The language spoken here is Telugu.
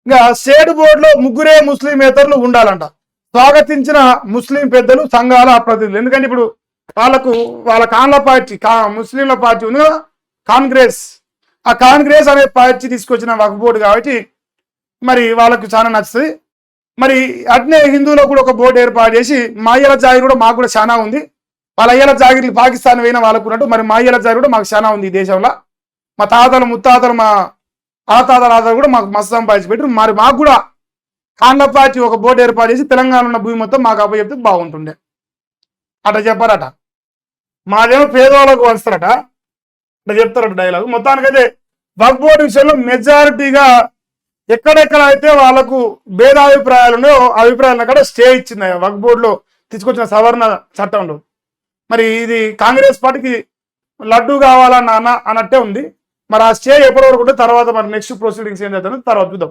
ఇంకా స్టేట్ బోర్డులో ముగ్గురే ముస్లిమేతరులు ఉండాలంట. స్వాగతించిన ముస్లిం పెద్దలు, సంఘాల ప్రతినిధులు. ఎందుకంటే ఇప్పుడు వాళ్ళ కాన్ల పార్టీ, ముస్లింల పార్టీ ఉంది కదా కాంగ్రెస్. ఆ కాంగ్రెస్ అనే పార్టీ తీసుకొచ్చిన వక్ఫ్ బోర్డు కాబట్టి మరి వాళ్ళకు చాలా నచ్చుతుంది. మరి అట్నే హిందువులకు కూడా ఒక బోర్డు ఏర్పాటు చేసి మా అయ్యల జాగిర్ కూడా మాకు కూడా చాలా ఉంది. వాళ్ళ అయ్యల జాగిర్లు పాకిస్తాన్ పోయిన వాళ్ళకు ఉన్నట్టు మరి మా అయ్యల జాగిర్ కూడా మాకు చాలా ఉంది ఈ దేశంలో. మా తాతలు ముత్తాతలు మా తాతలు కూడా మాకు మస్తు సంపాదించి పెట్టారు. మరి మాకు కూడా కాంగ్రెస్ పార్టీ ఒక బోర్డు ఏర్పాటు చేసి తెలంగాణ ఉన్న భూమి మొత్తం మాకు అప్పచెప్తే బాగుంటుండే అట్లా చెప్పారట. మాదేమో పేదవాళ్ళకు వస్తారట అట్లా చెప్తారట డైలాగ్. మొత్తానికైతే వక్ఫ్ బోర్డు విషయంలో మెజారిటీగా ఎక్కడెక్కడ అయితే వాళ్ళకు భేదాభిప్రాయాలు ఉన్నాయో అభిప్రాయాలను కూడా స్టే ఇచ్చింది వక్ఫ్ బోర్డులో తీసుకొచ్చిన సవరణ చట్టంలో. మరి ఇది కాంగ్రెస్ పార్టీకి లడ్డు కావాలన్న అన్నట్టే ఉంది. మరి ఆ స్టే ఎప్పటి వరకు ఉంటే తర్వాత మరి నెక్స్ట్ ప్రొసీడింగ్స్ ఏం చేద్దాం తర్వాత చూద్దాం.